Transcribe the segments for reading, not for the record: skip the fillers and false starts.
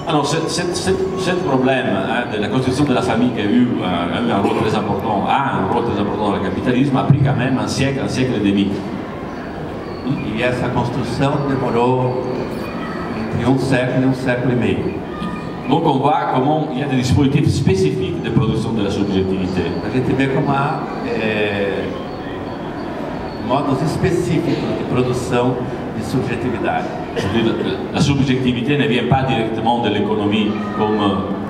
Alors, ce problème de la construction de la famille qui a eu un rôle très important, dans le capitalisme, a pris quand même un siècle et demi. E essa construção demorou entre século e meio. Donc on voit comment il y a des dispositifs spécifiques de production de la subjectivité. A gente vê como há modos específicos de produção de subjetividade. La subjectivité ne vient pas directement de l'économie, comme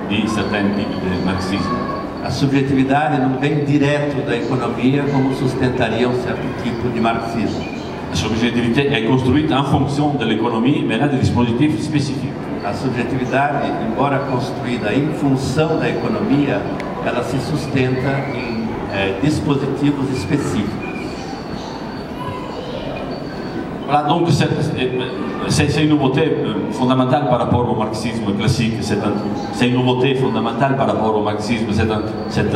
dit certains types de marxisme. A subjetividade não vem direto da economia como sustentaria um certo tipo de marxismo. La subjectivité est construite en fonction de l'économie, mais elle a des dispositifs spécifiques. A subjetividade, embora construída em função da economia, ela se sustenta em dispositivos específicos. Voilà, donc c'est une nouveauté fondamentale par rapport au marxisme classique, c'est une nouveauté fondamentale par rapport au marxisme, cette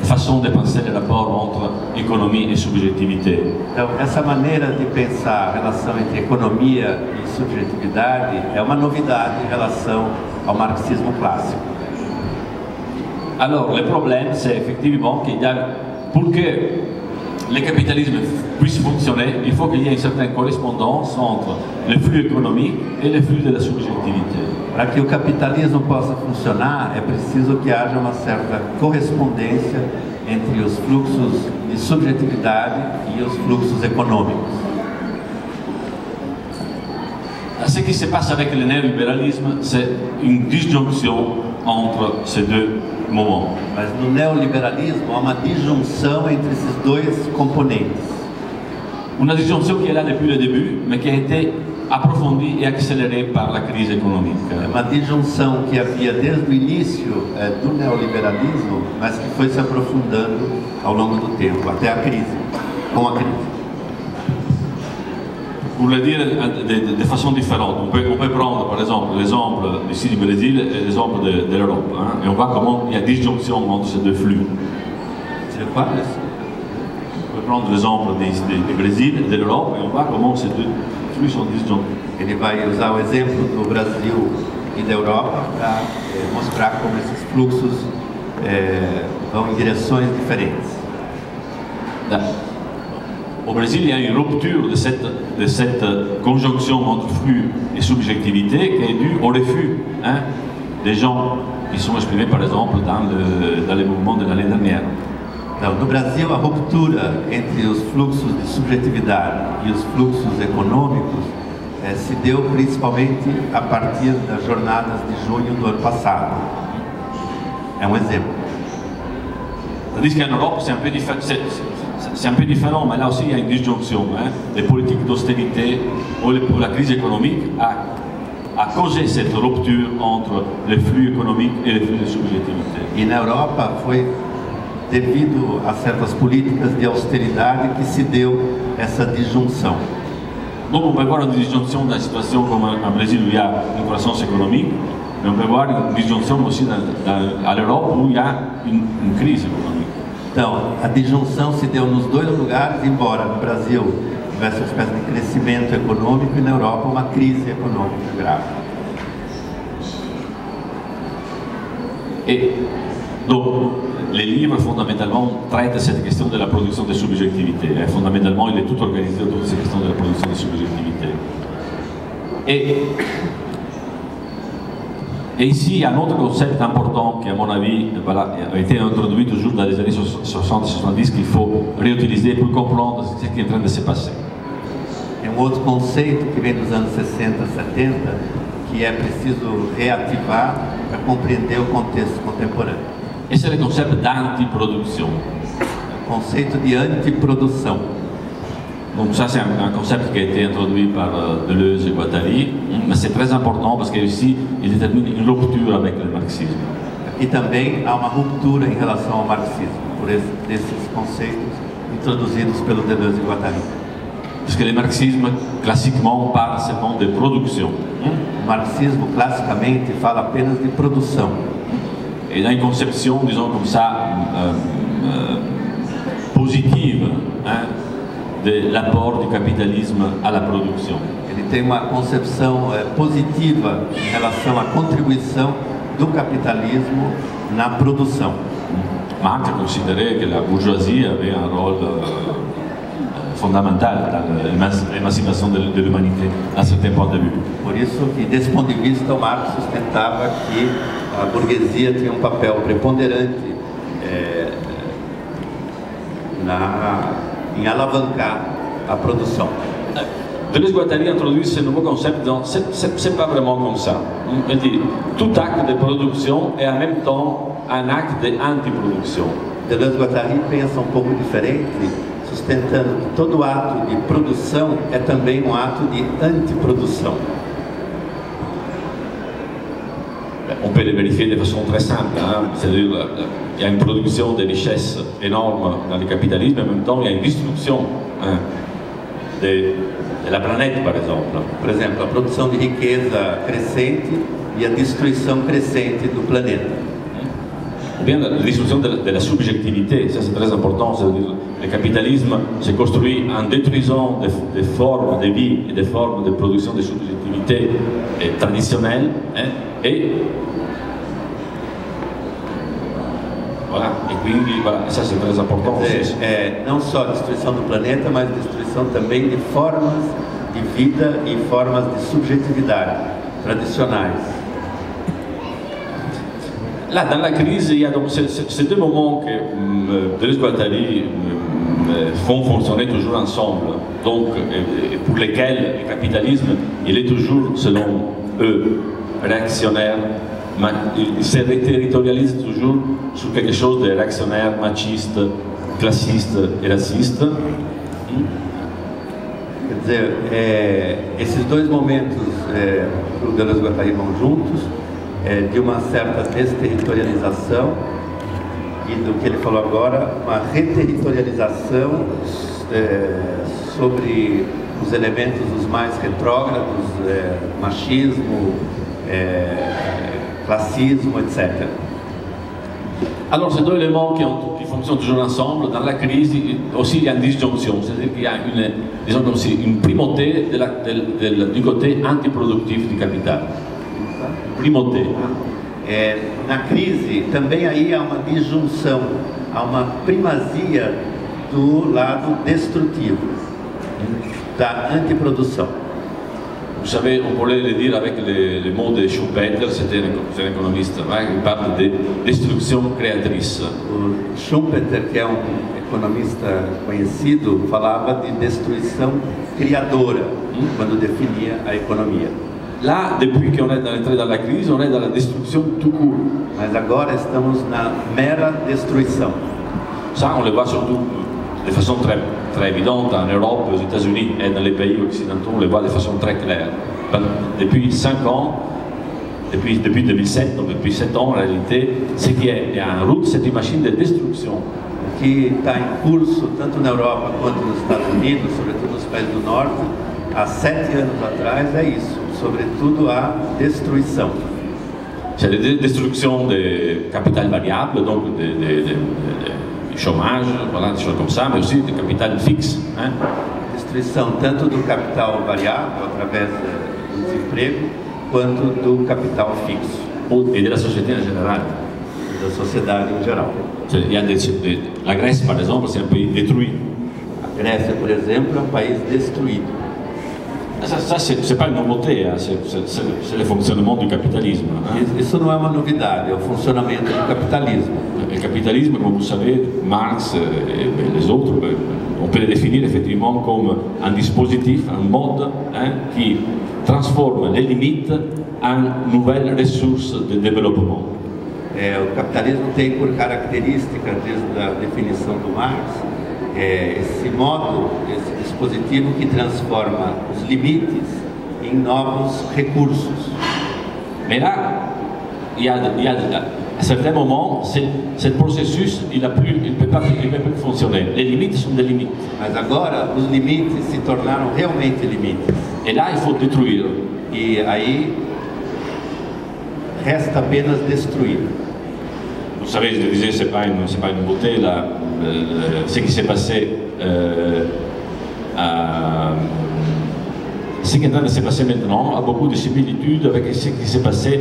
façon de penser le rapport entre économie et subjectivité. Então, essa maneira de pensar a relação entre economia e subjetividade é uma novidade em relação ao marxismo clássico. Alors, le problème, c'est effectivement qu'il y a, pour que le capitalisme puisse fonctionner, il faut qu'il y ait une certaine correspondance entre le flux économique et le flux de la subjectivité. Para que o capitalismo possa funcionar, é preciso que haja uma certa correspondência entre os fluxos de subjetividade e os fluxos econômicos. Ce qui se passe avec le néolibéralisme, c'est une disjonction entre ces deux moments. Mas no neoliberalismo há uma disjunção entre esses dois componentes. Une disjonction qui est là depuis le début, mais qui a été approfondie et accélérée par la crise économique. É uma disjunção que havia desde o início do neoliberalismo, mas que foi se aprofundando ao longo do tempo, até a crise, com a crise. Pour le dire de façon différente, on peut prendre par exemple l'exemple ici du Brésil et l'exemple de l'Europe, et on voit comment il y a disjonction entre ces deux flux. C'est quoi? On peut prendre l'exemple du Brésil et de l'Europe et on voit comment ces deux flux sont disjonctés. Ele vai usar o exemplo do Brasil e da Europa para mostrar como esses fluxos vão em direções diferentes. Au Brésil, il y a une rupture de cette conjonction entre flux et subjectivité qui est due au refus des gens qui sont exprimés par exemple dans les mouvements de l'année dernière. Então, no Brasil, a ruptura entre os fluxos de subjetividade e os fluxos econômicos se deu principalmente a partir das jornadas de junho do ano passado. É um exemplo. Tandis qu'en Europe, c'est un peu différent, mais là aussi il y a une disjonction. Les politiques d'austérité ou la crise économique a causé cette rupture entre les flux économiques et les flux de subjectivité. E na Europa foi devido a certas políticas de austeridade que se deu essa disjunção. Donc on peut voir une disjonction dans une situation comme au Brésil où il y a une croissance économique, mais on peut voir une disjonction aussi à l'Europe où il y a une crise économique. Então, a disjunção se deu nos dois lugares, embora no Brasil tivesse uma espécie de crescimento econômico e na Europa uma crise econômica grave. Et donc, les livres fondamentalement traitent cette question de la production de subjectivité. Fondamentalement, il est tout organisé autour de cette question de la production de subjectivité. Et ici, il y a un autre concept important qui, à mon avis, a été introduit toujours dans les années 60-70 qu'il faut réutiliser pour comprendre ce qui est en train de se passer. Tem outro conceito que vem dos anos 60, 70, que é preciso reativar para compreender o contexto contemporâneo. Et c'est le concept d'antiproduction. O conceito de antiprodução. Donc ça, c'est un concept qui a été introduit par Deleuze et Guattari, mais c'est très important parce qu'ici, il détermine une rupture avec le marxisme. Aqui também há uma ruptura em relação ao marxismo, por esses conceitos introduzidos pelo Deleuze e Guattari. Parce que le marxisme, classiquement, parle seulement de production. O marxismo, classicamente, fala apenas de produção. Et dans une conception, disons comme ça, positive, de l'apport du capitalisme à la production. Ele tem uma concepção positiva em relação à contribuição do capitalismo na produção. Marx considérait que la bourgeoisie avait un rôle fondamental dans l'émancipation de l'humanité à certain point de vue. Por isso que, desse ponto de vista, o Marx sustentava que a burguesia tinha um papel preponderante em alavancar a produção. Deleuze Guattari introduit ce nouveau concept, c'est pas vraiment comme ça. Il dit tout acte de production est en même temps un acte d'antiproduction. Deleuze Guattari pensa um pouco diferente, sustentando que todo ato de produção é também um ato de antiprodução. On peut le vérifier de façon très simple, c'est-à-dire il y a une production de richesses énorme dans le capitalisme, et en même temps il y a une destruction de la planète, par exemple. Por exemplo, a produção de riqueza crescente e a destruição crescente do planeta. Ou bien la destruction de la subjectivité, ça c'est très important, c'est-à-dire le capitalisme se construit en détruisant des formes de vie et des formes de production de subjectivité traditionnelles, et voilà, e quindi voilà, ça c'est très important. Não só a destruição do planeta, mas a destruição também de formas de vida e formas de subjetividade tradicionais. Là, dans la crise, il y a donc ces deux moments que Deleuze Guattari font fonctionner toujours ensemble, donc pour lesquels le capitalisme, il est toujours, selon eux, réactionnaire, il se territorialise toujours sur quelque chose de réactionnaire, machiste, classiste et raciste. Quer dizer, esses dois momentos o Deleuze e Guattari vão juntos, de uma certa desterritorialização e do que ele falou agora, uma reterritorialização sobre os elementos os mais retrógrados, machismo, classisme, etc. Alors ces deux éléments qui fonctionnent toujours ensemble, dans la crise aussi il y a une disjonction, c'est-à-dire qu'il y a disons comme si, une primauté du côté antiproductif du capital. Primauté. Na crise também aí há uma disjunção, há uma primazia do lado destrutivo, da antiprodução. Vous savez, on pourrait le dire avec les mots de Schumpeter, c'était un économiste, il parle de destruction créatrice. O Schumpeter, que é economista conhecido, falava de destruição criadora, quando definia a economia. Là, depuis qu'on est entré dans la crise, on est dans la destruction tout court. Mas agora estamos na mera destruição. Ça, on le voit surtout de façon très évidente en Europe, aux États-Unis et dans les pays occidentaux, on le voit de façon très claire. Depuis 5 ans, depuis 2007, donc depuis 7 ans en réalité, ce qui est en route, c'est une machine de destruction. O que está em curso, tanto na Europa quanto nos Estados Unidos, sobretudo nos países do Norte, há 7 anos atrás é isso, sobretudo a destruição. C'est la destruction de capital variable, donc du chômage, voilà, des choses comme ça, mais aussi du capital fixe. Destruição tanto do capital variável, através do desemprego, quanto do capital fixo. Et de la société en général. Da sociedade em geral. La Grèce, par exemple, c'est un pays détruit. A Grécia, por exemplo, é um país destruído. Ça c'est pas une nouveauté, c'est le fonctionnement du capitalisme. Isso não é uma novidade, é o funcionamento do capitalismo. Le capitalisme, comme vous savez, Marx et les autres, on peut le définir effectivement comme un dispositif, un mode qui transforme les limites en nouvelles ressources de développement. O capitalismo tem por característica, desde a definição do Marx, esse modo, esse dispositivo que transforma os limites em novos recursos. Mais là, il y a à certains moments, ce processus, il ne peut plus fonctionner. Les limites sont des limites. Mas agora, os limites se tornaram realmente limites. Et là, il faut détruire. E aí, resta apenas destruir. Vous savez, je le disais, c'est pas une nouveauté, là, ce qui s'est passé ce qui est en train de se passer maintenant a beaucoup de similitudes avec ce qui s'est passé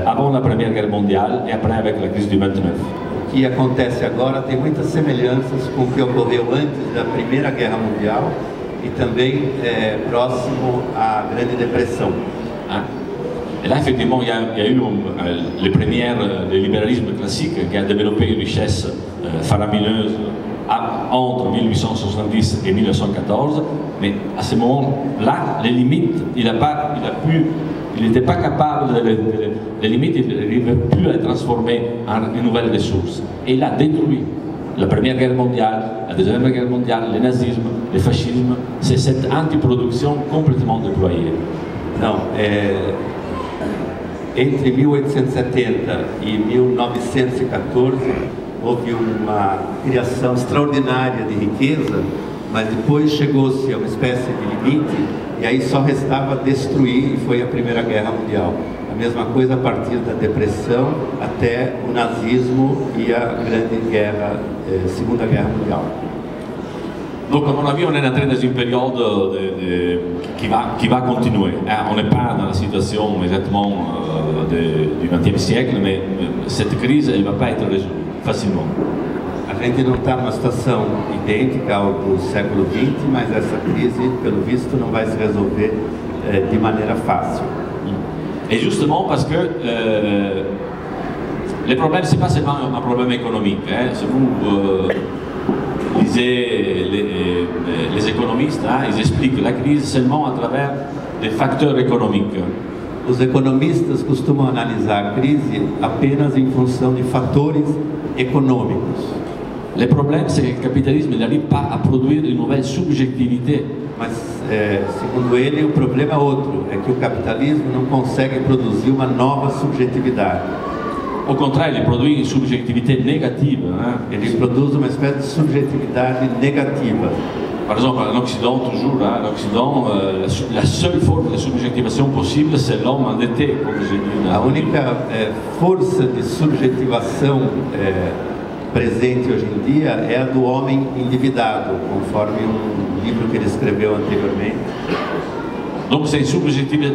avant la Première Guerre mondiale et après avec la crise du 29. O que acontece agora tem muitas semelhanças com o que ocorreu antes da Primeira Guerra Mundial e também próximo à Grande Depressão. Et là, effectivement, il y a eu le libéralisme classique qui a développé une richesse faramineuse entre 1870 et 1914, mais à ce moment-là, les limites, il n'était pas capable les limites, il n'arrivait plus à les transformer en une nouvelle ressource. Et il a détruit la Première Guerre mondiale, la Deuxième Guerre mondiale, le nazisme, le fascisme, c'est cette antiproduction complètement déployée. Não, entre 1870 e 1914 houve uma criação extraordinária de riqueza, mas depois chegou-se a uma espécie de limite e aí só restava destruir, e foi a Primeira Guerra Mundial. A mesma coisa a partir da Depressão até o nazismo e a Segunda Guerra Mundial. Donc, à mon avis, on est entré dans une période qui va continuer. On n'est pas dans la situation exactement du XXe siècle, mais cette crise, elle ne va pas être résolue facilement. A gente não está numa situação idêntica ao do século XX, mas essa crise, pelo visto, não vai se resolver de maneira fácil. Et justement parce que le problème, ce n'est pas seulement un problème économique. Si vous lisez les économistes, ils expliquent la crise seulement à travers des facteurs économiques. Os economistas costumam analisar a crise apenas em função de fatores econômicos. Le problème, c'est que le capitalisme n'arrive pas à produire une nouvelle subjectivité. Mas, segundo ele, o problema é outro, é que o capitalismo não consegue produzir uma nova subjetividade. Au contraire, il produit une subjectivité négative. Ele produz uma espécie de subjetividade negativa. Par exemple, en Occident, toujours, l'Occident, la seule forme de subjectivation possible, c'est l'homme endetté, comme j'ai dit. A única força de subjetivação presente hoje em dia é a do homem endividado, conforme livro que ele escreveu anteriormente. Donc c'est une subjectivité,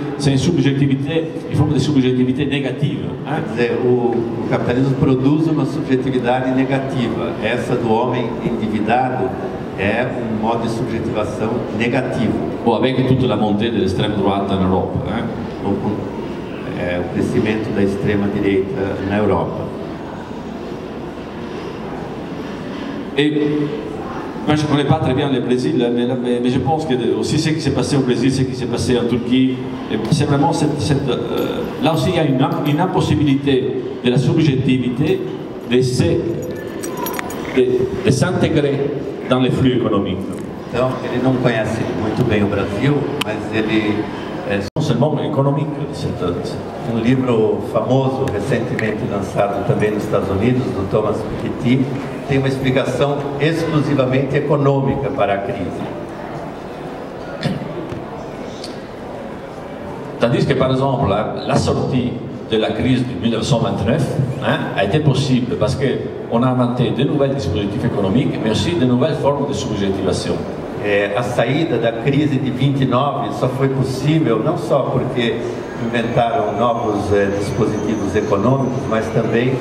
une forme de subjectivité négative. Quer dizer, o capitalismo produz uma subjetividade negativa. Essa do homem endividado é modo de subjetivação negativo. Ou avec toute la montée de l'extrême droite en Europe. Ou com o crescimento da extrema direita na Europa. Et moi je ne connais pas très bien le Brésil, mais je pense que aussi ce qui s'est passé au Brésil, ce qui s'est passé en Turquie, c'est vraiment là aussi il y a une impossibilité de la subjectivité de s'intégrer dans les flux économiques. Então, ele não conhece muito bem o Brasil, mas ele não seulement économique. Um livro famoso, recentemente lançado também nos Estados Unidos, do Thomas Piketty, tem uma explicação exclusivamente econômica para a crise. Tandis que, par exemple, la sortie de la crise de 1929 a été possible parce qu'on a inventé de nouvelles dispositifs économiques, mais aussi de nouvelles formes de subjectivation. A saída da crise de 29 só foi possível não só porque inventaram novos dispositivos econômicos, mas também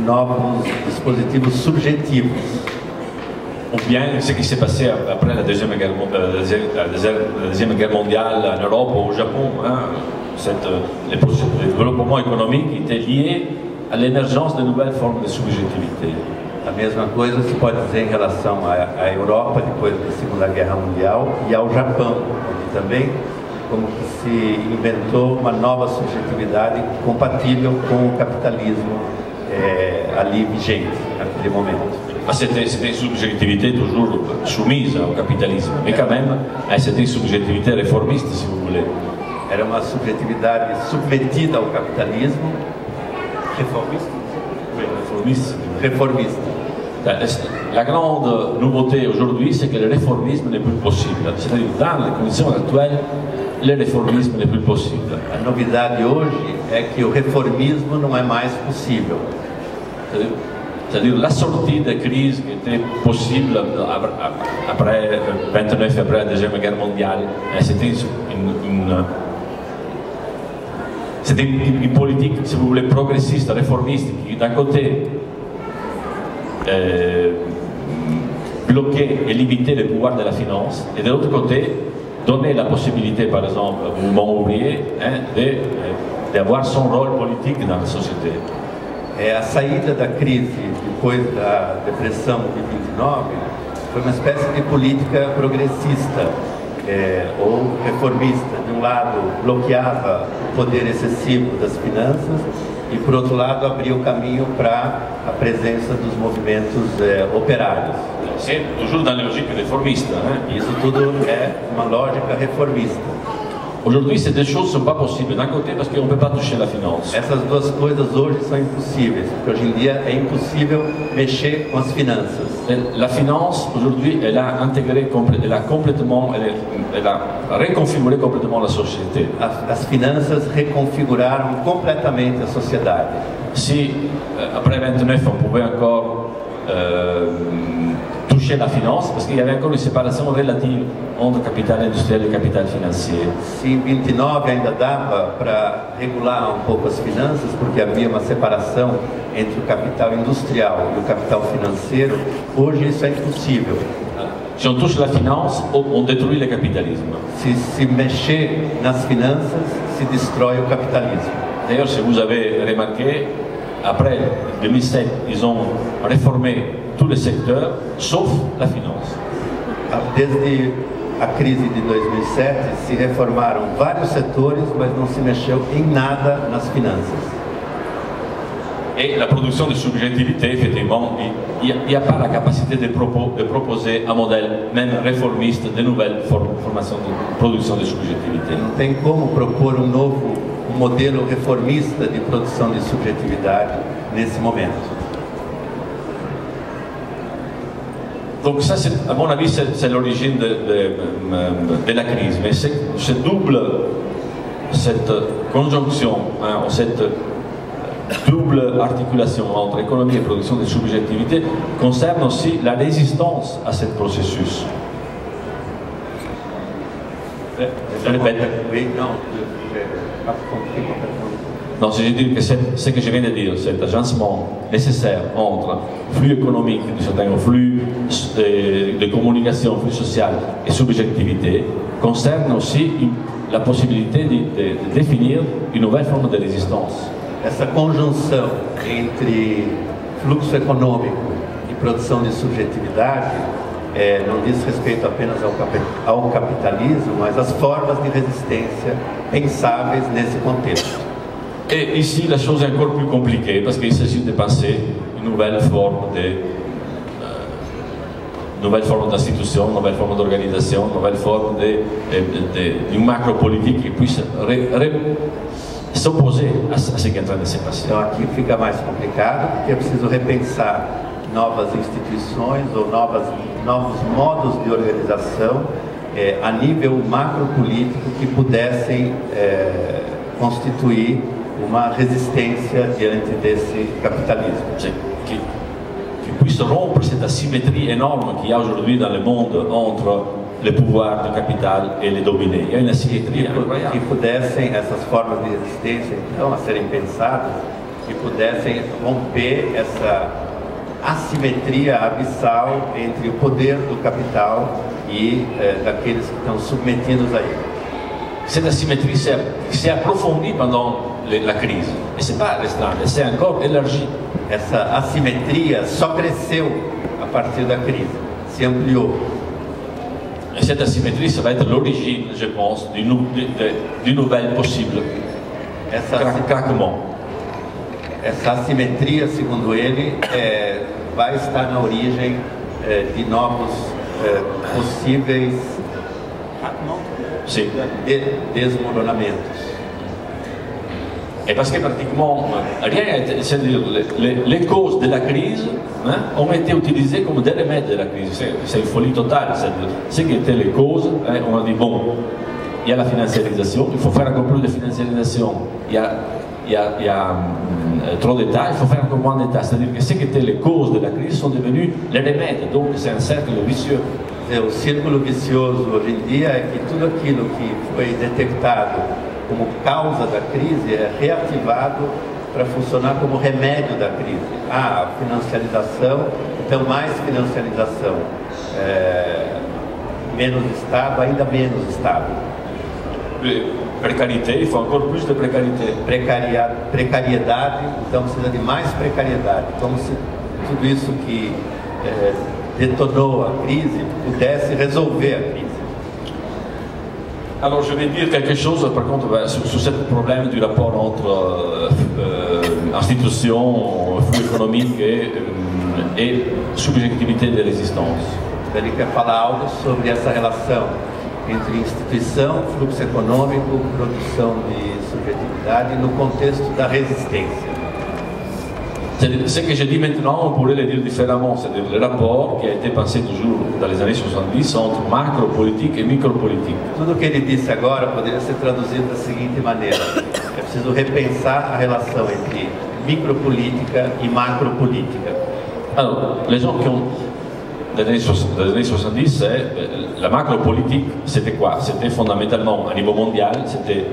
novos dispositivos subjetivos. Ou bien ce qui s'est passé après la Deuxième Guerre mondiale en Europe ou au Japon, le développement économique était lié à l'émergence de nouvelles formes de subjectivité. A mesma coisa se pode dizer em relação à Europa depois da Segunda Guerra Mundial e ao Japão, onde também como que se inventou uma nova subjetividade compatível com o capitalismo ali vigente naquele momento. C'était une subjectivité toujours soumise au capitalisme, mais quand même, c'était une subjectivité réformiste, si vous voulez. Era uma subjetividade submetida ao capitalismo. Réformiste? Oui, réformiste. Réformiste. La grande nouveauté aujourd'hui, c'est que le réformisme n'est plus possible. C'est-à-dire, dans les conditions actuelles, le réformisme n'est plus possible. A novidade hoje é que o reformismo não é mais possível. c'est-à-dire la sortie de crise qui était possible après 29, après la Deuxième Guerre mondiale. C'était une politique, si vous voulez, progressiste, réformiste, qui d'un côté bloquait et limitait le pouvoir de la finance, et de l'autre côté donnait la possibilité, par exemple, au mouvement ouvrier, d'avoir son rôle politique dans la société. A saída da crise depois da depressão de 29 foi uma espécie de política progressista ou reformista. De um lado, bloqueava o poder excessivo das finanças e, por outro lado, abria o caminho para a presença dos movimentos operários. C'est toujours dans la logique réformiste. Isso tudo é uma lógica reformista. Aujourd'hui, ces deux choses ne sont pas possibles. D'un côté, parce qu'on ne peut pas toucher la finance. Essas duas coisas hoje são impossíveis, porque hoje em dia é impossível mexer com as finanças. La finance, aujourd'hui, elle a intégré, elle a reconfiguré complètement la société. As finanças reconfiguraram completamente a sociedade. Si, après 29, on pouvait encore toucher la finance, parce qu'il y avait encore une séparation relative entre capital industriel e capital financier. Se em 29 ainda dava para regular um pouco as finanças, porque havia uma separação entre o capital industrial e o capital financeiro, hoje isso é impossível. Si on touche la finance, on détruit le capitalisme. Se mexer nas finanças, se destrói o capitalismo. D'ailleurs, si vous avez remarqué, après 2007, ils ont réformé tous les secteurs, sauf la finance. Desde a crise de 2007, se reformaram vários setores, mas não se mexeu em nada nas finanças. Et la production de subjectivité, effectivement, il n'y a pas la capacité de proposer un modèle, même réformiste, de nouvelles formations de production de subjectivité. Não tem como propor um novo modelo reformista de produção de subjetividade nesse momento. Donc ça, à mon avis, c'est l'origine de la crise. Mais ce double, cette conjonction, cette double articulation entre économie et production de subjectivité concerne aussi la résistance à ce processus. Je répète. Oui, non, Non, je dis que ce que je viens de dire, cet agencement nécessaire entre flux économique, flux de communication, flux social et subjectivité, concerne aussi la possibilité de définir une nouvelle forme de résistance. Essa conjunção entre fluxo econômico e produção de subjetividade não diz respeito apenas ao capitalismo, mas às formas de resistência pensáveis nesse contexto. Et ici, la chose est encore plus compliquée parce qu'il s'agit de penser une nouvelle forme d'institution, une nouvelle forme d'organisation, une nouvelle forme d'une macro-politique qui puisse s'opposer à ce qui est en train de se passer. Então aqui fica mais complicado porque é preciso repensar novas instituições ou novos modos de organização a nível macro-político que pudessem constituir uma resistência diante desse capitalismo. Qui puisse rompre cette asymétrie énorme qu'il y a aujourd'hui dans le monde entre le pouvoir du capital et les dominés. Il y a une asymétrie incroyable. Que pudessem, essas formas de resistência, então, a serem pensadas, que pudessem romper essa assimetria abissal entre o poder do capital e daqueles que estão submetidos a ele. Cette asymétrie s'est approfondie pendant la crise. Et ce n'est pas restreinte, elle s'est encore élargie. Essa assimetria só cresceu a partir da crise, se ampliou. Et cette asymétrie, ça va être l'origine, je pense, d'une nouvelle possible. Craquement. Essa assimetria, segundo ele, vai estar na origem de novos possíveis desmoronamentos. Et parce que pratiquement rien, c'est-à-dire les causes de la crise ont été utilisées comme des remèdes de la crise. C'est une folie totale. Ce qui étaient les causes, on a dit bon, il y a la financiarisation, il faut faire encore plus de financiarisation. Il y a trop de détails, il faut faire encore moins de détails. C'est-à-dire que ce qui étaient les causes de la crise sont devenus les remèdes, donc c'est un cercle vicieux. O círculo vicioso hoje em dia é que tudo aquilo que foi detectado como causa da crise é reativado para funcionar como remédio da crise. Ah, financiarização, então mais financiarização, menos Estado, ainda menos Estado. Precariedade, il faut encore plus de precariedade. Precariedade, então precisa de mais precariedade, como se tudo isso que detonou a crise pudesse resolver a crise. Alors je vais dire quelque chose par contre sur ce problème du rapport entre institution, flux économique et subjectivité de résistance. Ele quer falar algo sobre essa relação entre instituição, fluxo econômico, produção de subjetividade no contexto da resistência. Ce que je dis maintenant, on pourrait le dire différemment, c'est-à-dire le rapport qui a été pensé toujours dans les années 70 entre macro-politique et micro-politique. Tudo o que ele disse agora poderia ser traduzido da seguinte maneira: é preciso repensar a relação entre micropolítica e macropolítica. Alors, les gens qui ont dans les années 70, la macro-politique, c'était quoi? C'était fondamentalement, à niveau mondial, c'était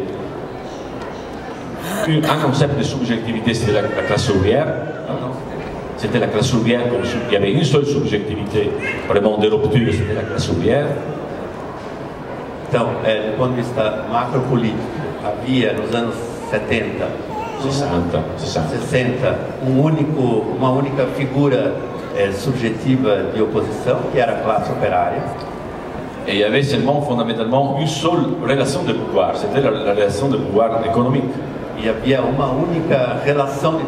un concept de subjectivité, c'était la classe ouvrière. C'était la classe ouvrière, il y avait une seule subjectivité vraiment de rupture, c'était la classe ouvrière. Então, do ponto de vista macropolítico, havia nos anos 70, 60 uma única figura subjetiva de oposição, que era a classe operária. Et il y avait seulement fondamentalement une seule relation de pouvoir, c'était la relation de pouvoir économique. E havia uma única relação de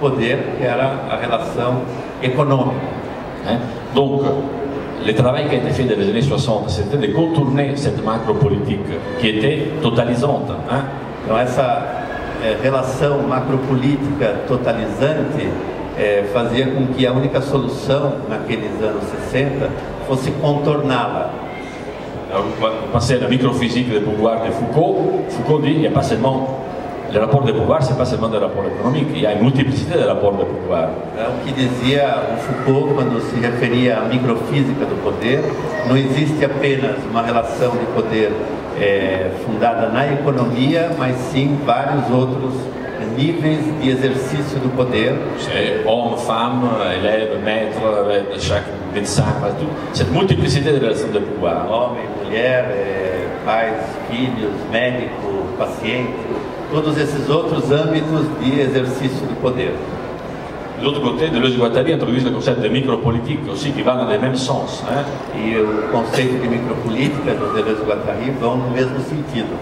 poder, que era a relação econômica. Donc, le travail qui a été fait dans les années 60, c'était de contourner cette macro-politique qui était totalisante. Então, essa relação macropolítica totalizante fazia com que a única solução naqueles anos 60 fosse contorná-la. Vous pensez à la microphysique du pouvoir de Foucault. Foucault dit qu'il n'y a pas seulement le rapport de pouvoir, c'est pas seulement des rapports économiques, il y a une multiplicité de rapports de pouvoir. O que dizia o Foucault quando se referia à microfísica do poder, não existe apenas uma relação de poder fundada na economia, mas sim vários outros níveis de exercício do poder. C'est homme, femme, élève, maître, chaque médecin, tout. Cette multiplicité de relations de pouvoir. Homem, mulher, pais, filhos, médico, paciente, todos esses outros âmbitos de exercício do poder. De l'autre côté, Deleuze-Guattari introduit le concept de micropolitique aussi qui va dans le même sens. E o conceito de micropolítica do Deleuze-Guattari vão no mesmo sentido.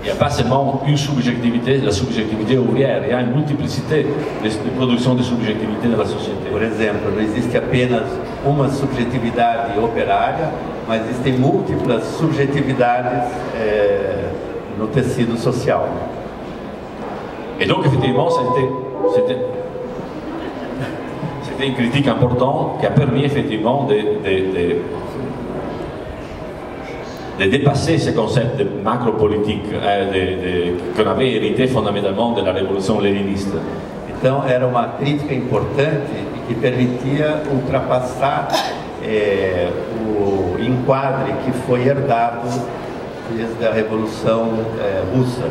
Il n'y a pas seulement une subjectivité, la subjectivité ouvrière, il y a une multiplicité de production de subjectivité dans la société. Por exemplo, não existe apenas uma subjetividade operária, mas existem múltiplas subjetividades no tecido social. Et donc, effectivement, c'était une critique importante qui a permis effectivement de dépasser ce concept de macropolitique qu'on avait hérité fondamentalement de la révolution léniniste. Então, era uma crítica importante e que permitia ultrapassar o enquadre que foi herdado desde a Revolução Russa.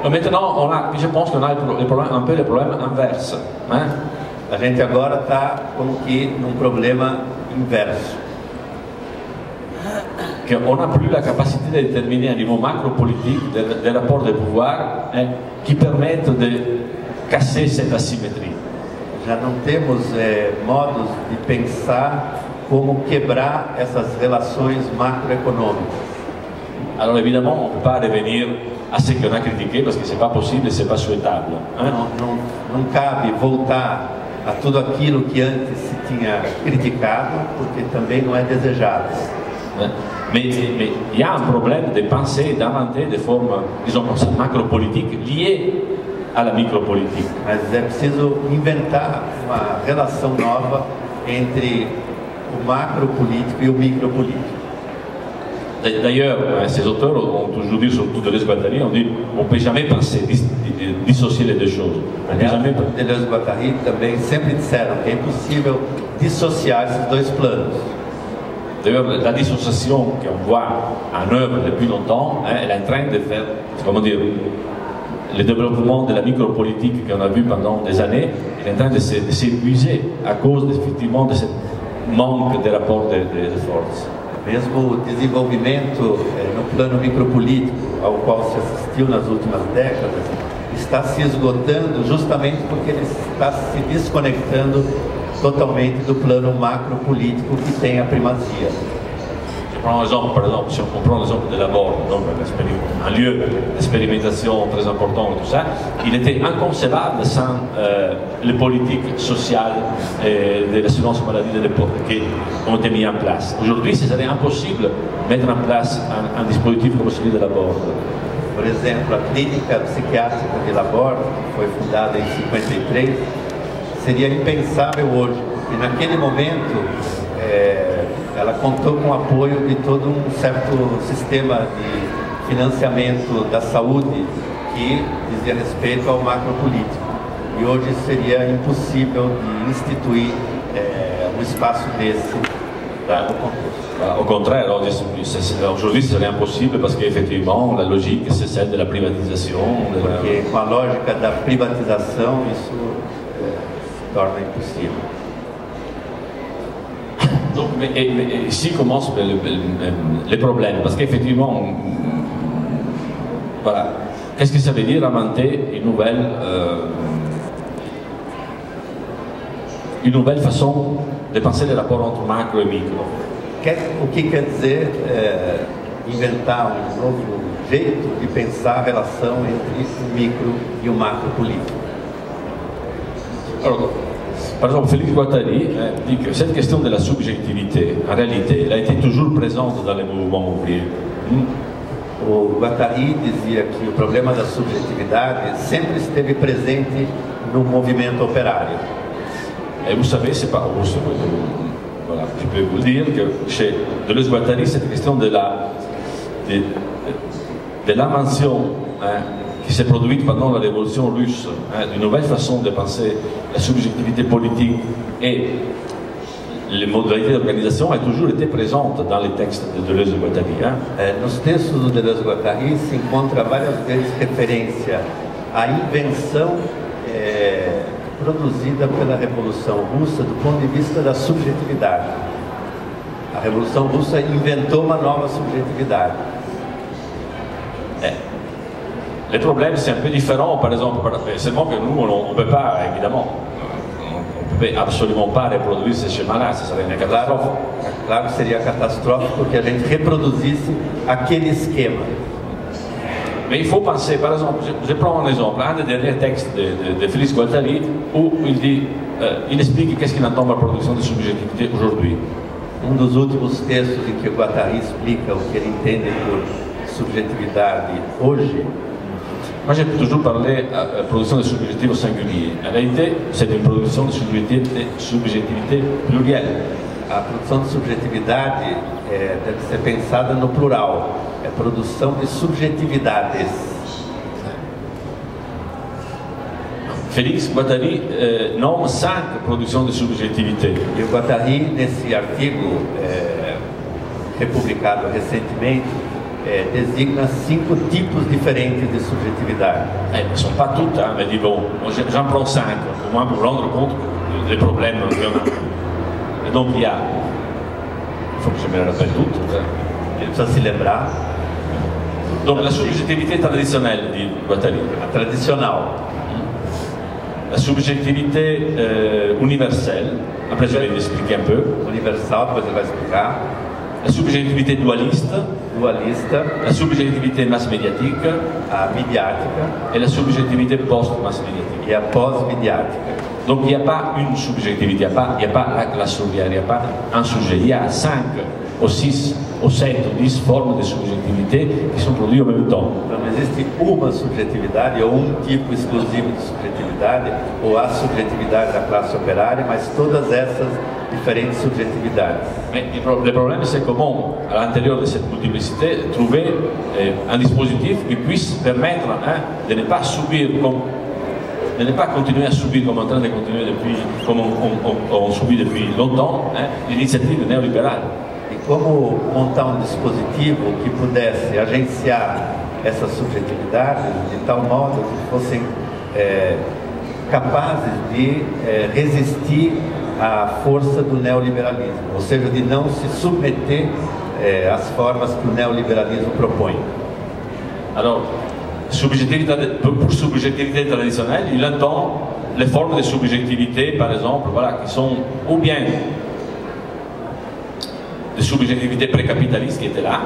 Donc maintenant, je pense qu'on a un peu le problème inverse. A gente agora está como que num problema inverso. Qu'on n'a plus la capacité de déterminer à niveau macro-politique des rapports de pouvoir qui permettent de casser cette asymétrie. Já não temos modos de pensar como quebrar essas relações macroeconômicas. Alors évidemment, on ne peut pas revenir à ce qu'on a critiqué parce que ce n'est pas possible et ce n'est pas souhaitable. Não cabe voltar a tudo aquilo que antes se tinha criticado, porque também não é desejado. Mais il y a un problème de penser et d'inventer des formes, disons comme ça, macropolitiques liées à la micropolitique. Mas é preciso inventar uma relação nova entre o macropolítico e o micropolítico. D'ailleurs, ces auteurs ont toujours dit, surtout Deleuze et Guattari, on dit on ne peut jamais penser, dissocier les deux choses. Deleuze e Guattari também sempre disseram que é impossível dissociar esses dois planos. D'ailleurs, la dissociation qu'on voit en œuvre depuis longtemps, elle est en train de faire, comment dire, le développement de la micropolitique qu'on a vu pendant des années, il est en train de s'épuiser à cause effectivement de ce manque de rapport de force. Mesmo o desenvolvimento no plano micropolítico, ao qual se assistiu nas últimas décadas, está se esgotando justamente porque ele está se desconectando totalmente do plano macropolítico que tem a primazia. Je prends un exemple, par exemple, si on prend l'exemple de Laborde, donc un lieu d'expérimentation très important et tout ça, il était inconcevable sans les politiques sociales de l'assurance maladie de l'époque qui ont été mises en place. Aujourd'hui, ce serait impossible de mettre en place un dispositif comme celui de Laborde. Por exemplo, a clínica psiquiátrica de Laborde, que foi fundada em 1953, seria impensável hoje, porque naquele momento ela contou com o apoio de todo um certo sistema de financiamento da saúde que dizia respeito ao macropolítico. E hoje seria impossível de instituir um espaço desse no contexto. Au contraire, aujourd'hui ce serait impossible parce qu'effectivement la logique c'est celle de la privatisation. Porque com a lógica da privatização isso se torna impossível. Donc, mais ici commencent les problèmes, parce qu'effectivement, voilà, qu'est-ce que ça veut dire inventer une nouvelle façon de penser les rapports entre macro et micro? O que quer dizer inventar novo jeito de pensar a relação entre o micro e o macro político? Alors, par exemple, Félix Guattari dit que cette question de la subjectivité, en réalité, elle a été toujours présente dans les mouvements ouvriers. O Guattari dizia que o problema da subjetividade sempre esteve presente no movimento operário. Et vous savez, c'est pas voilà, je peux vous dire que chez Deleuze et Guattari, cette question de l'invention qui s'est produite pendant la révolution russe, d'une nouvelle façon de penser la subjectivité politique et les modalités d'organisation a toujours été présente dans les textes de Deleuze e Guattari. Nos textos do Deleuze e Guattari se encontra várias vezes referência à invenção produzida pela Revolução Russa do ponto de vista da subjetividade. A Revolução Russa inventou uma nova subjetividade. Les problèmes, c'est un peu différent, par exemple, seulement que nous, on ne peut pas, évidemment, on ne peut absolument pas reproduire ce schéma-là, ça serait une catastrophe. Claro que seria catastrófico que a gente reproduzisse aquele esquema. Mais il faut penser, par exemple, je prends un exemple, un des derniers textes de Félix Guattari, où il dit, il explique qu'est-ce qu'il entend par production de subjectivité aujourd'hui. Dos últimos textos em que o Guattari explica o que ele entende por subjetividade hoje. Moi j'ai toujours parlé de production de subjectivité au singulier. En réalité, c'est une production de subjectivité plurielle. A produção de subjetividade deve ser pensada no plural. É produção de subjetividades. Félix Guattari nomme 5 productions de subjectivité. E o Guattari, nesse artigo republicado recentemente, designa 5 tipos différents de subjetividade. Elles ne sont pas toutes, hein, mais dis bon, j'en prends 5, au moins pour rendre compte des problèmes qu'il y en a. Et donc il y a, il faut que je me les rappelle toutes. Il precisa se lembrar. Donc la subjectivité traditionnelle, dit Guattari. A tradicional. La subjectivité universelle, après je vais l'expliquer un peu. Universal, depois ele vai explicar. La subjectivité dualiste, la subjectivité masse médiatique, a médiatica, et la subjectivité post-masse médiatique. Et a pós-médiatique. Donc il n'y a pas une subjectivité, il n'y a pas la classe ouvrière, il n'y a pas un sujet, il y a 5 ou 6, ou 7, ou 10 formes de subjetividade que são produzidas ao mesmo tempo. Então não existe uma subjetividade ou um tipo exclusivo de subjetividade, ou a subjetividade da classe operária, mas todas essas différentes subjectivités. Mais le problème, c'est comment, à l'intérieur de cette multiplicité, trouver un dispositif qui puisse permettre de ne pas subir de ne pas continuer à subir comme on est en train de continuer depuis, comme on subit depuis longtemps, l'initiative néolibérale. E como montar um dispositivo que pudesse agenciar essas subjetividades de tal modo que fossem capazes de resistir à força do neoliberalismo, ou seja, de não se submeter às formas que o neoliberalismo propõe. Alors, pour subjectivité traditionnelle, il entend les formes de subjectivité, par exemple, voilà, qui sont ou bien des subjectivités précapitalistes qui étaient là,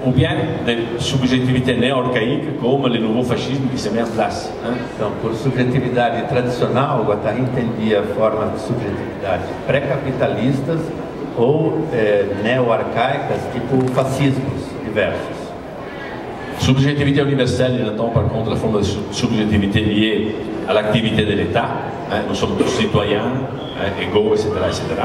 ou bien des subjectivités néo-archaïques comme le nouveau fascisme qui se met en place. Então, por subjetividade tradicional, o Guattari entendia formas de subjetividade pré-capitalistas ou neo-arcaicas, tipo fascismos diversos. Subjectivité universelle, il entend par contre la forme de subjectivité liée à l'activité de l'État. Nous sommes tous citoyens, égaux, etc., etc.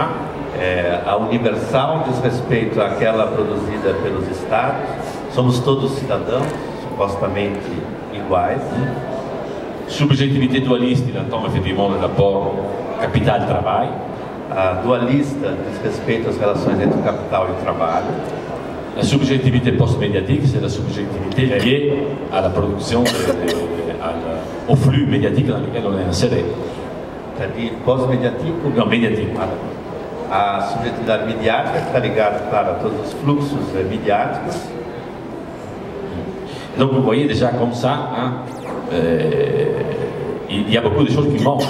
A universal diz respeito àquela produzida pelos estados, somos todos cidadãos, supostamente iguais. Subjectivité dualiste, il entend effectivement le rapport capital-travail. A dualista diz respeito às relações entre o capital e o trabalho. La subjectivité post-médiatique, c'est la subjectivité liée à la production, au flux médiatique dans lequel on est inséré. E pós-mediático? Não, médiatique. A subjetividade midiática está ligada, claro, a todos os fluxos midiáticos. Donc vous voyez déjà comme ça, il y a beaucoup de choses qui manquent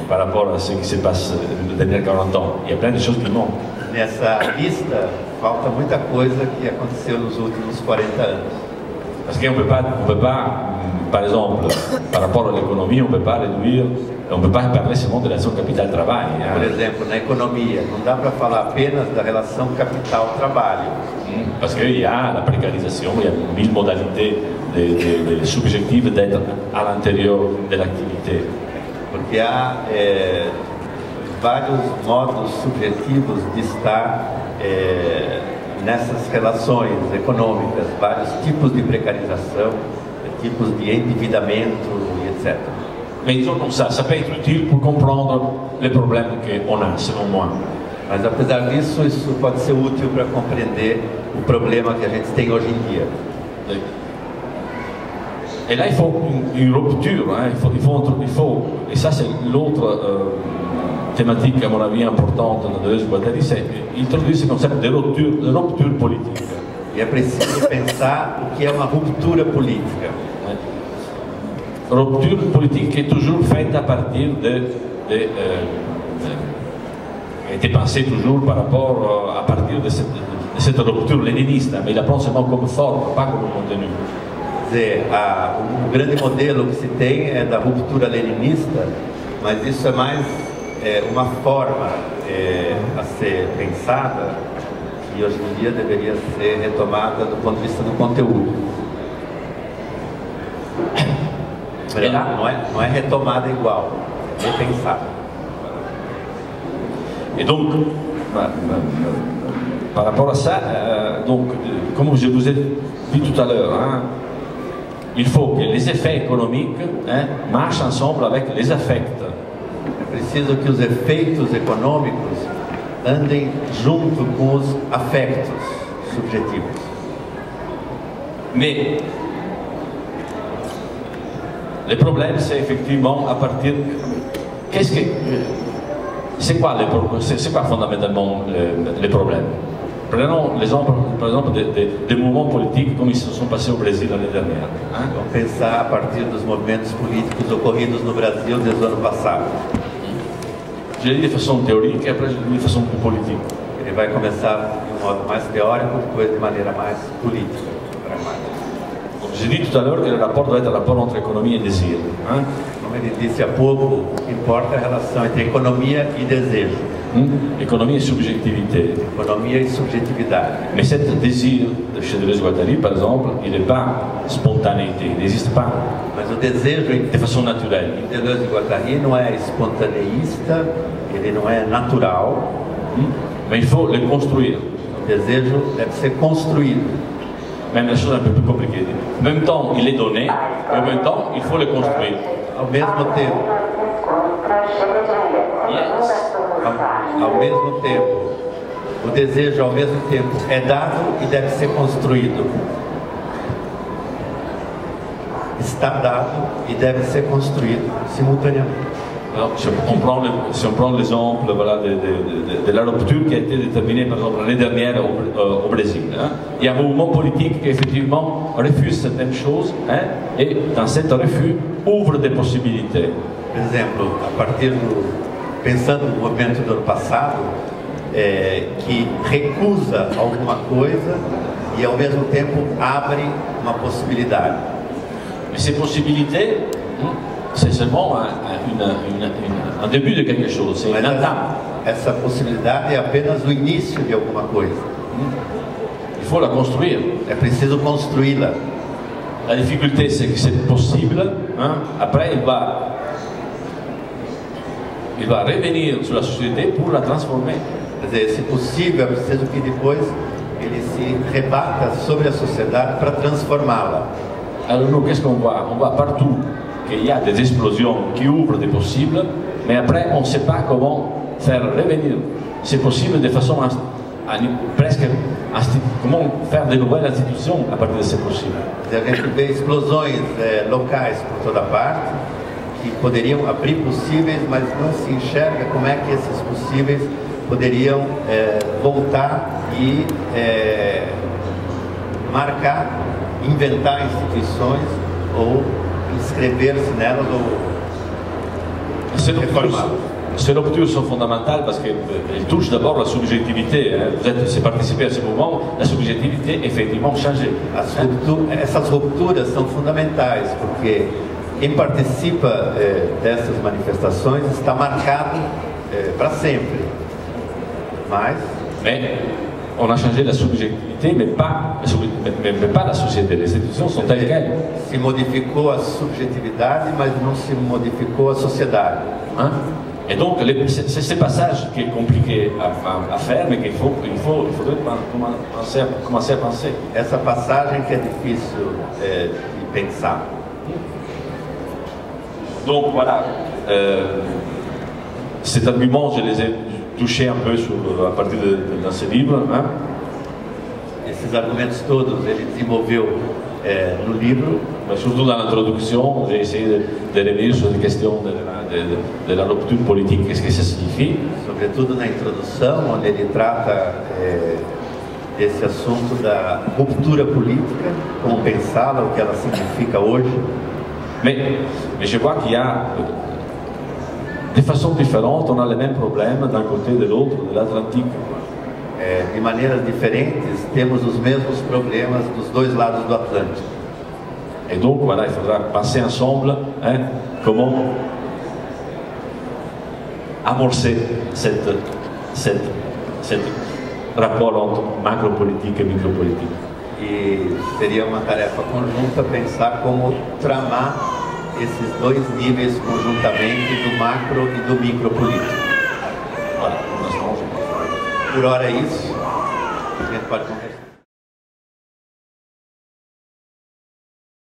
par rapport à ce qui se passe les derniers 40 ans. Il y a plein de choses qui manquent. Nessa lista falta muita coisa que aconteceu nos últimos 40 anos. Parce qu'on ne peut pas, par exemple, par rapport à l'économie, on ne peut pas réduire, on ne peut pas parler seulement de relação capital-trabalho. Por exemplo, na economia, não dá para falar apenas da relação capital-trabalho. Parce qu'il y a la précarisation, il y a 1000 modalités de subjectives d'être à l'intérieur de l'activité. Porque há vários modos subjetivos de estar nessas relações econômicas, vários tipos de precarização, tipos de endividamento, etc. Mais disons comme ça peut être utile pour comprendre les problèmes qu'on a, selon moi. Mas apesar disso, isso pode ser útil para compreender o problema que a gente tem hoje em dia. Et là, il faut une rupture, il faut, et ça c'est l'autre thématique à mon avis importante dans Deleuze e Guattari, c'est introduire ce concept de rupture politique. E é preciso pensar o que é uma ruptura política. Rupture politique qui est toujours faite à partir a été pensée toujours par rapport à partir de cette rupture léniniste, mais il la prend seulement comme forme, pas comme contenu. Quer dizer, o grande modelo que se tem é da ruptura leninista, mas isso é mais uma forma a ser pensada que hoje em dia deveria ser retomada do ponto de vista do conteúdo. Não é retomada igual, é repensada. Et donc, par rapport à ça, donc, comme je vous ai dit tout à l'heure, il faut que les effets économiques marchent ensemble avec les affects. É preciso que os efeitos econômicos andem junto com os afetos subjetivos. Mais le problème, c'est effectivement à partir. C'est quoi fondamentalement le problème? Prenons l'exemple, par exemple, des mouvements politiques comme ils se sont passés au Brésil l'année dernière. Vamos pensar a partir dos movimentos políticos ocorridos no Brasil desde o ano passado. Je l'ai dit de façon théorique et après je l'ai dit de façon plus politique. Ele vai começar de um modo mais teórico, depois de maneira mais política, pragmática. J'ai dit tout à l'heure que le rapport doit être un rapport entre économie et désir. Como ele disse há pouco, o que importa é a relação entre economia e desejo. Économie et subjectivité. Economia e subjetividade. Mais ce désir chez Deleuze-Guattari, par exemple, il n'est pas spontanéité, il n'existe pas Mas o desejo em de façon naturelle. Deleuze e Guattari não é espontaneísta, ele não é natural. Mais il faut le construire. O desejo deve ser construído. Même la chose un peu plus compliquée. En même temps, il est donné, et en même temps, il faut le construire. Ao mesmo tempo, Yes. ao mesmo tempo, o desejo ao mesmo tempo é dado e deve ser construído. Está dado e deve ser construído simultaneamente. Alors, si on prend l'exemple voilà, de la rupture qui a été déterminée par exemple l'année dernière au Brésil. Hein. Il y a un mouvement politique qui effectivement refuse certaines choses et dans cet refus ouvre des possibilités. Por exemplo, a partir pensando no movimento do ano passado, que recusa alguma coisa e ao mesmo tempo abre uma possibilidade. Mais ces possibilités, c'est seulement un début de quelque chose, c'est une entame. Essa possibilidade é apenas o início de alguma coisa. Il faut la construire. É preciso construí-la. La difficulté, c'est que c'est possible. Après, il va revenir sur la société pour la transformer. Quer dizer, se possível, é preciso que depois ele se rebata sobre a sociedade para transformá-la. Alors nous, qu'est-ce qu'on voit? On voit partout qu'il y a des explosions qui ouvrent des possibles, mais après, on ne sait pas comment faire revenir ces possibles de façon comment faire de nouvelles institutions à partir de ces possibles. A gente vê explosões locais por toda parte, que poderiam abrir possíveis, mas não se enxerga como é que esses possíveis poderiam voltar e marcar, inventar instituições ou inscrever-se nelas ou reformá-las. Ces ruptures sont fondamentales parce qu'elles touchent d'abord la subjectivité. Vous êtes participé à ce mouvement, la subjectivité effectivement changée. Essas rupturas são fundamentais porque quem participa dessas manifestações está marcado para sempre. Mais on a changé la subjectivité, mais pas la société. Les institutions sont telles quelles. Se modificou a subjetividade, mas não se modificou a sociedade. Et donc, c'est ce passage qui est compliqué à faire, mais qu'il faudrait commencer à penser. Essa passagem que é difícil de pensar. Donc voilà, cet argument, je les ai touchés un peu à partir de ce livre. Esses argumentos todos ele desenvolveu no livro. Mais surtout dans l'introduction, j'ai essayé de revenir sur les questions de la rupture politique, qu'est-ce que ça signifie. Sobretudo na introdução, onde ele trata desse assunto da ruptura política, como pensá-la, o que ela significa hoje. Mais je vois qu'il y a, de façon différente, on a les mêmes problèmes d'un côté et de l'autre de l'Atlantique. De maneiras diferentes, temos os mesmos problemas dos dois lados do Atlântico. Et donc, voilà, il faudra penser ensemble comment amorcer cette rapport entre macropolitique et micropolitique. E seria uma tarefa conjunta pensar como tramar esses dois níveis conjuntamente, do macro e do micropolítico. Voilà, por hora é isso. A gente pode conversar.